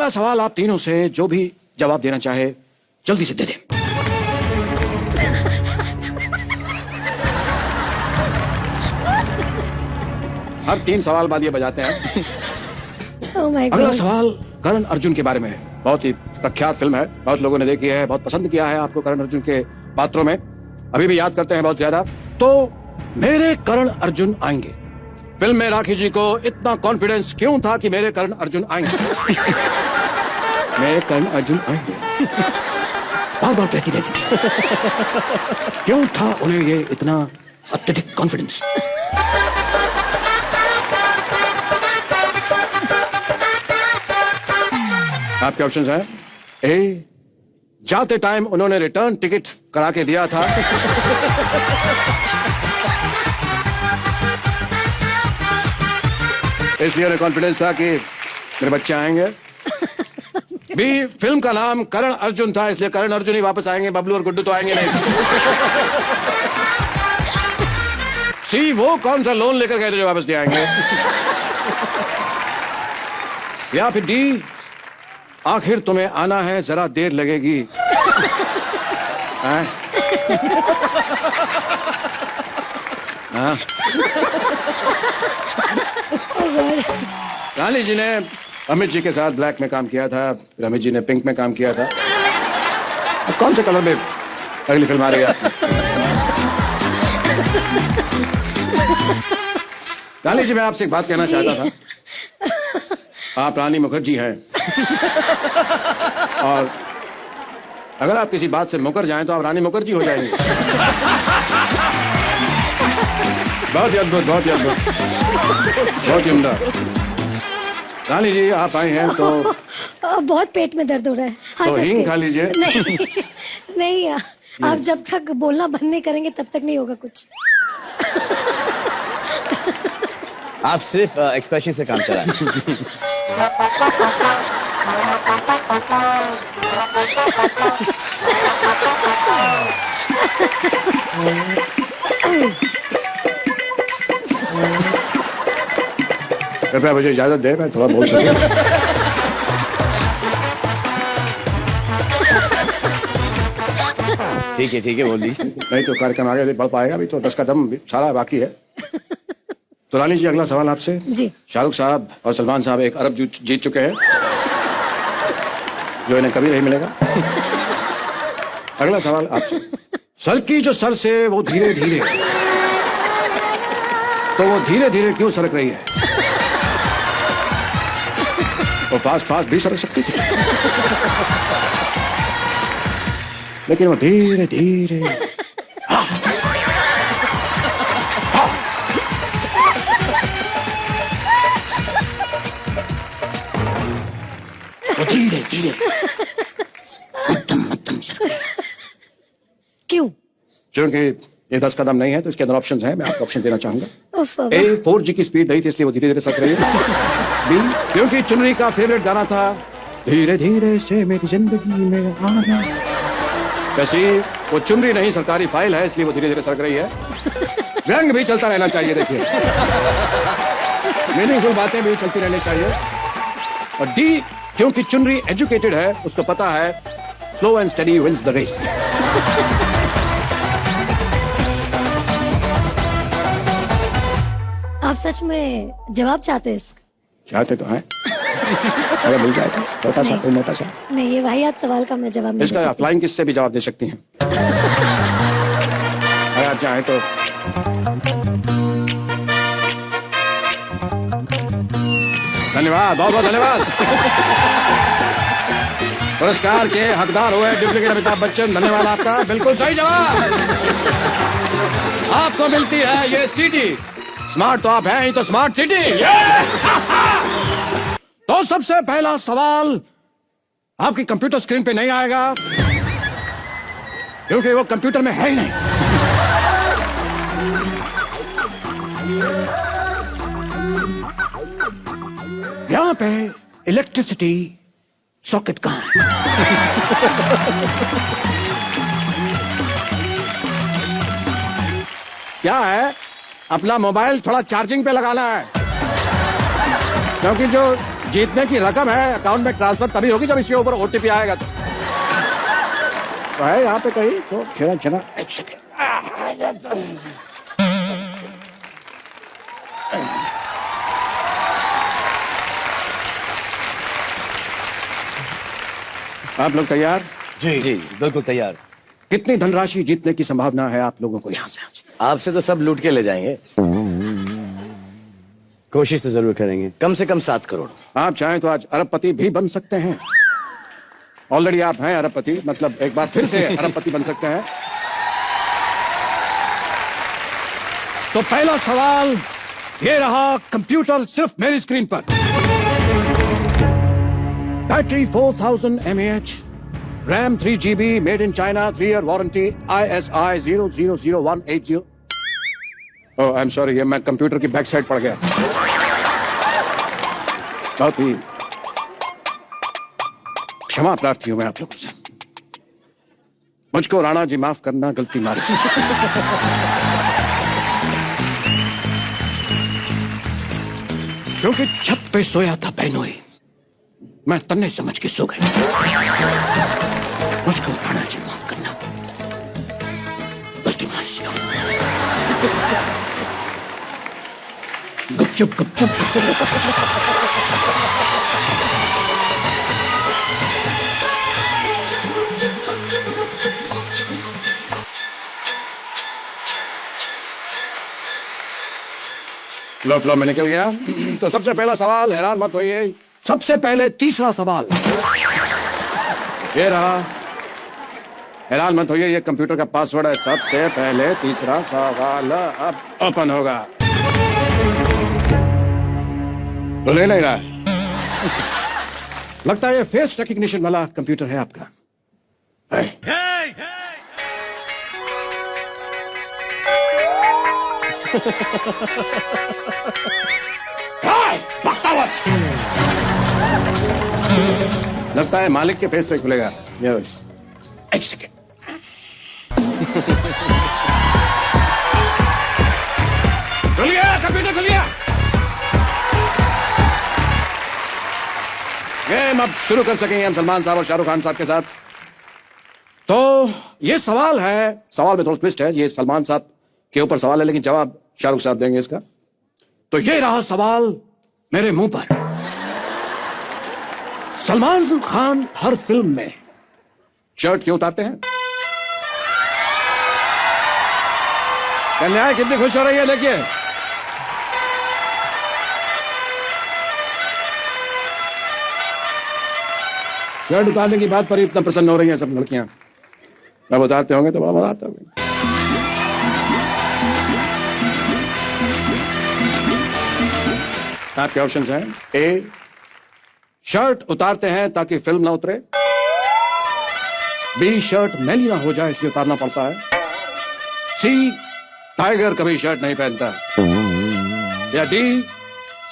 अगला सवाल आप तीनों से जो भी जवाब देना चाहे जल्दी से दे दें। हर 3 सवाल बाद ये बजाते हैं। Oh my अगला God. सवाल करण अर्जुन के बारे में है। बहुत ही प्रख्यात फिल्म है, बहुत लोगों ने देखी है, बहुत पसंद किया है आपको करण अर्जुन के पात्रों में, अभी भी याद करते हैं बहुत ज्यादा। तो मेरे करण अर्जुन आएंगे। फिल्म में राखी जी को इतना कॉन्फिडेंस क्यों था कि मेरे करण अर्जुन आएंगे? मेरे करण अर्जुन आएंगे बार बार कहती रहती। क्यों था उन्हें ये इतना अत्यधिक कॉन्फिडेंस? आपके ऑप्शंस हैं। ए, जाते टाइम उन्होंने रिटर्न टिकट करा के दिया था। इसलिए उन्हें कॉन्फिडेंस था कि मेरे बच्चे आएंगे। बी, फिल्म का नाम करण अर्जुन था, इसलिए करण अर्जुन ही वापस आएंगे, बबलू और गुड्डू तो आएंगे नहीं। सी, वो कौन सा लोन लेकर गए थे जो वापस नहीं आएंगे? या फिर डी, आखिर तुम्हें आना है, जरा देर लगेगी। हाँ? हाँ? रानी जी ने अमित जी के साथ ब्लैक में काम किया था, फिर अमित जी ने पिंक में काम किया था। अब कौन से कलर में अगली फिल्म आ रही है? रानी जी, मैं आपसे एक बात कहना चाहता था। आप रानी मुखर्जी हैं और अगर आप किसी बात से मुकर जाएं तो आप रानी मुखर्जी हो जाएंगे। बहुत ही अद्भुत, बहुत ही अद्भुत, बहुत ही उम्दा। रानी जी, आप आए हैं तो बहुत पेट में दर्द हो रहा है। तो हींग खा लीजिए। नहीं, नहीं, आप जब तक बोलना बंद नहीं करेंगे तब तक नहीं होगा कुछ। आप सिर्फ एक्सप्रेशन से काम चलाएं। कृपया मुझे इजाजत दे, मैं थोड़ा बोल सकूं। ठीक है, बोल दीजिए। नहीं तो कार्यक्रम आगे भी बढ़ पाएगा, अभी तो 10 कदम सारा बाकी है। तो रानी जी, अगला सवाल आपसे। जी। शाहरुख साहब और सलमान साहब 1 अरब जीत चुके हैं, जो इन्हें कभी नहीं मिलेगा। अगला सवाल आपसे। सर की जो सर से वो धीरे धीरे, तो वो धीरे धीरे क्यों सरक रही है? वो फास्ट फास्ट भी सरक सकती थी, लेकिन वो धीरे धीरे। वो धीरे धीरे मध्यम मध्यम सरक रही है। क्यों? क्योंकि ये 10 कदम नहीं है तो इसके अंदर ऑप्शंस हैं, मैं आपको ऑप्शन देना चाहूंगा। उफ, ए, 4G की स्पीड नहीं थी इसलिए वो धीरे धीरे सरक रही है। बी, क्योंकि चुनरी का फेवरेट गाना था धीरे धीरे से मेरी जिंदगी में आना। वैसे वो चुनरी नहीं सरकारी फाइल है, इसलिए वो धीरे धीरे सरक रही है। व्यंग भी चलता रहना चाहिए, देखिए, मीनिंगफुल बातें भी चलती रहनी चाहिए। और डी, क्योंकि चुनरी एजुकेटेड है, उसको पता है slow and steady wins the race. आप सच में जवाब चाहते हैं इसका? चाहते तो हैं, अगर मिल जाए तो छोटा सा कोई मोटा सा। नहीं, ये वाहियात सवाल का मैं जवाब नहीं दे इसका सकती। फ्लाइंग किससे भी जवाब दे सकती हैं, अगर आप चाहें तो। धन्यवाद, बहुत बहुत धन्यवाद। पुरस्कार के हकदार हुए डुप्लीकेट अमिताभ बच्चन, धन्यवाद आपका। बिल्कुल सही जवाब। आपको मिलती है ये सीडी। स्मार्ट तो आप हैं ही, तो स्मार्ट सिटी। तो सबसे पहला सवाल आपकी कंप्यूटर स्क्रीन पे नहीं आएगा, क्योंकि वो कंप्यूटर में है ही नहीं। यहां पे इलेक्ट्रिसिटी सॉकेट कहां है? क्या है, अपना मोबाइल थोड़ा चार्जिंग पे लगाना है, क्योंकि जो जीतने की रकम है, अकाउंट में ट्रांसफर तभी होगी जब इसके ऊपर ओटीपी आएगा तो है यहाँ पे कहीं तो छेना छेना एक सेकेंड। आप लोग तैयार? जी जी बिल्कुल तैयार। कितनी धनराशि जीतने की संभावना है आप लोगों को यहाँ से आज? आपसे तो सब लूट के ले जाएंगे। कोशिश तो जरूर करेंगे, कम से कम 7 करोड़। आप चाहें तो आज अरबपति भी बन सकते हैं। ऑलरेडी आप हैं अरबपति, मतलब एक बार फिर से अरबपति बन सकते हैं। तो पहला सवाल ये रहा, कंप्यूटर सिर्फ मेरी स्क्रीन पर। Battery 4000 mAh, RAM 3 GB, made in China, 3 year warranty, ISI 000180। Oh I am sorry, ये मैं कंप्यूटर की बैक साइड पड़ गया। बहुत ही क्षमा प्रार्थी हूं मैं आप लोगों से, मुझको राणा जी माफ करना, गलती मारी। क्योंकि छत पे सोया था बेनोई, मैं तन्ने समझ के सो गई। मुझको राणा जी माफ करना, गलती मारी। गुपचुप गुपचुप लो मैंने क्यों गया? तो सबसे पहला सवाल, हैरान मत होइए, सबसे पहले तीसरा सवाल ये रहा। हैरान मत होइए, ये कंप्यूटर का पासवर्ड है। सबसे पहले तीसरा सवाल अब ओपन होगा। तो ले रहा है। लगता है ये फेस रिकग्निशन वाला कंप्यूटर है आपका। लगता है मालिक के फेस से खुलेगा। एक सेकेंड। खुलिए, कंप्यूटर खुलिए। गेम अब शुरू कर सकेंगे हम सलमान साहब और शाहरुख खान साहब के साथ। तो ये सवाल है, सवाल में थोड़ा ट्विस्ट है। ये सलमान साहब के ऊपर सवाल है, लेकिन जवाब शाहरुख साहब देंगे इसका। तो ये रहा सवाल मेरे मुंह पर। सलमान खान हर फिल्म में शर्ट क्यों उतारते हैं? कन्या कितनी खुश हो रही है, देखिए। शर्ट उतारने की बात पर इतना प्रसन्न हो रही हैं सब लड़कियां। जब उतारते होंगे तो बड़ा मजा आता होगा। आपके ऑप्शंस हैं। ए, शर्ट उतारते हैं ताकि फिल्म ना उतरे। बी, शर्ट मैली ना हो जाए इसलिए उतारना पड़ता है। सी, टाइगर कभी शर्ट नहीं पहनता। या डी,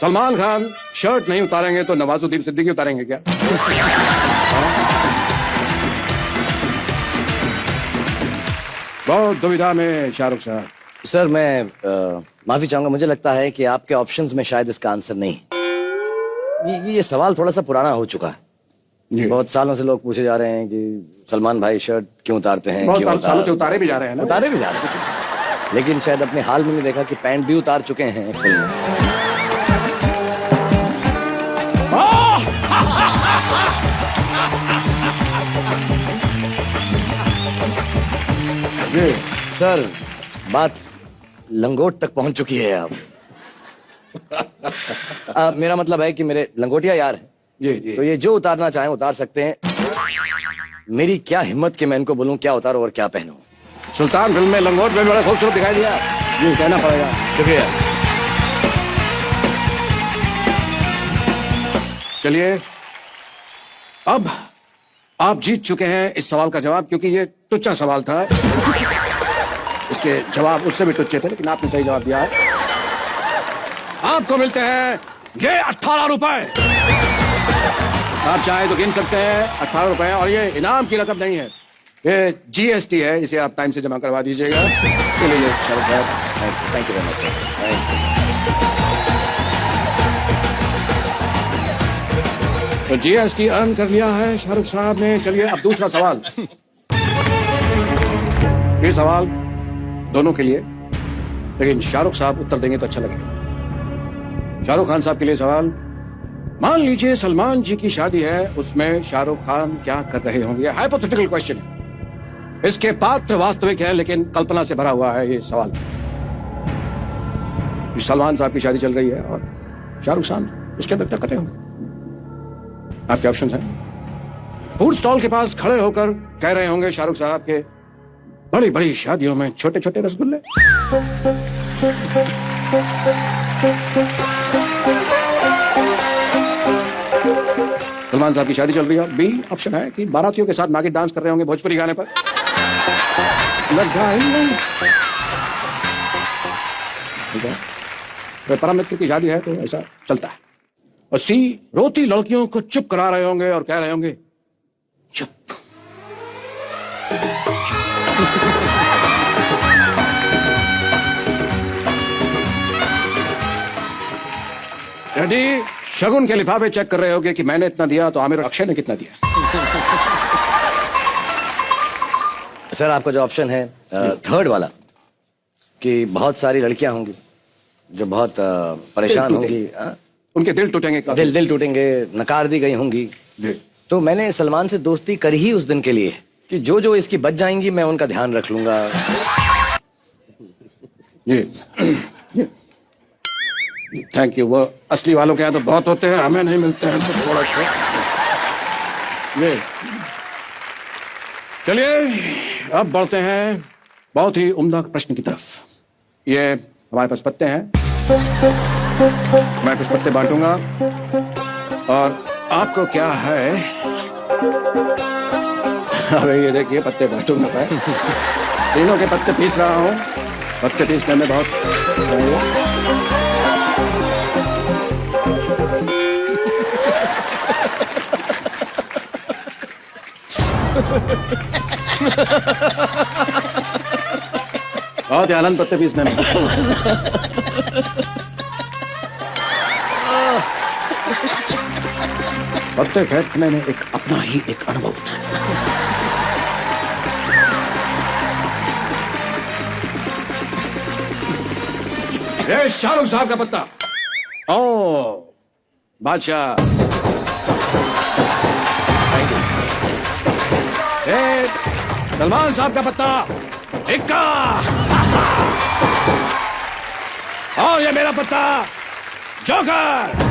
सलमान खान शर्ट नहीं उतारेंगे तो नवाजुद्दीन सिद्दीकी उतारेंगे क्या? बहुत दुविधा में शाहरुख साहब। सर मैं माफी चाहूंगा, मुझे लगता है कि आपके ऑप्शंस में शायद इसका आंसर नहीं। ये सवाल थोड़ा सा पुराना हो चुका है। बहुत सालों से लोग पूछे जा रहे हैं कि सलमान भाई शर्ट क्यों उतारते हैं। बहुत सालों से उतारे भी जा रहे हैं ना? उतारे भी जा रहे हैं, लेकिन शायद अपने हाल में नहीं देखा कि पैंट भी उतार चुके हैं एक फिल्म में। सर बात लंगोट तक पहुंच चुकी है अब। मेरा मतलब है कि मेरे लंगोटिया यार हैं जी। तो ये जो उतारना चाहें उतार सकते हैं। मेरी क्या हिम्मत कि मैं इनको बोलूं क्या उतारो और क्या पहनो। सुल्तान फिल्म में लंगोट में बड़ा खूबसूरत दिखाई दिया जी, कहना पड़ेगा। शुक्रिया। चलिए, अब आप जीत चुके हैं इस सवाल का जवाब, क्योंकि ये टुच्चा सवाल था। इसके जवाब उससे भी टुच्चे थे, लेकिन आपने सही जवाब दिया है। आपको मिलते हैं ये 18 रुपए। आप चाहे तो गिन सकते हैं 18 रुपए, और ये इनाम की रकम नहीं है, ये GST है, इसे आप टाइम से जमा करवा दीजिएगा। चलिए शाहरुख साहब, thank you very much sir. तो जीएसटी अर्न कर लिया है शाहरुख साहब ने। चलिए अब दूसरा सवाल। ये सवाल दोनों के लिए, लेकिन शाहरुख साहब उत्तर देंगे तो अच्छा लगेगा। शाहरुख खान साहब के लिए सवाल, मान लीजिए सलमान जी की शादी है, उसमें शाहरुख खान क्या कर रहे होंगे? हाइपोथेटिकल क्वेश्चन है, इसके पात्र वास्तविक है लेकिन कल्पना से भरा हुआ है ये सवाल। सलमान साहब की शादी चल रही है और शाहरुख खान उसके अंदर क्या कर रहे होंगे? आपके ऑप्शन हैं। फूड स्टॉल के पास खड़े होकर कह रहे होंगे शाहरुख साहब के, बड़ी बड़ी शादियों में छोटे छोटे रसगुल्ले। सलमान साहब की शादी चल रही है। बी ऑप्शन है कि बारातियों के साथ नागिन डांस कर रहे होंगे भोजपुरी गाने पर। लगा ही नहीं। ठीक है, तो परम मित्र की शादी है तो ऐसा चलता है। और सी, रोती लड़कियों को चुप करा रहे होंगे और कह रहे होंगे चुप। रेडी? शगुन के लिफाफे चेक कर रहे होगे कि मैंने इतना दिया तो आमिर अक्षय ने कितना दिया। सर आपका जो ऑप्शन है थर्ड वाला, कि बहुत सारी लड़कियां होंगी जो बहुत परेशान होंगी, उनके दिल टूटेंगे, दिल टूटेंगे, नकार दी गई होंगी। तो मैंने सलमान से दोस्ती करी ही उस दिन के लिए कि जो जो इसकी बच जाएंगी मैं उनका ध्यान रख लूंगा। ये थैंक यू। वो असली वालों के यहाँ तो बहुत होते हैं, हमें नहीं मिलते हैं तो थोड़ा सा। ये चलिए अब बढ़ते हैं बहुत ही उम्दा प्रश्न की तरफ। ये हमारे पास पत्ते हैं, मैं कुछ पत्ते बांटूंगा और आपको क्या है, अबे ये देखिए पत्ते बांटूंगा मैं। तीनों के पत्ते पीस रहा हूँ, पत्ते पीसने में बहुत बहुत ही आनंद पत्ते पीसने में। पत्ते फेंकने में एक अपना ही एक अनुभव होता है। ये शाहरुख साहब का पत्ता। ओ बादशाह, सलमान साहब का पत्ता इक्का। और ये मेरा पत्ता जोकर।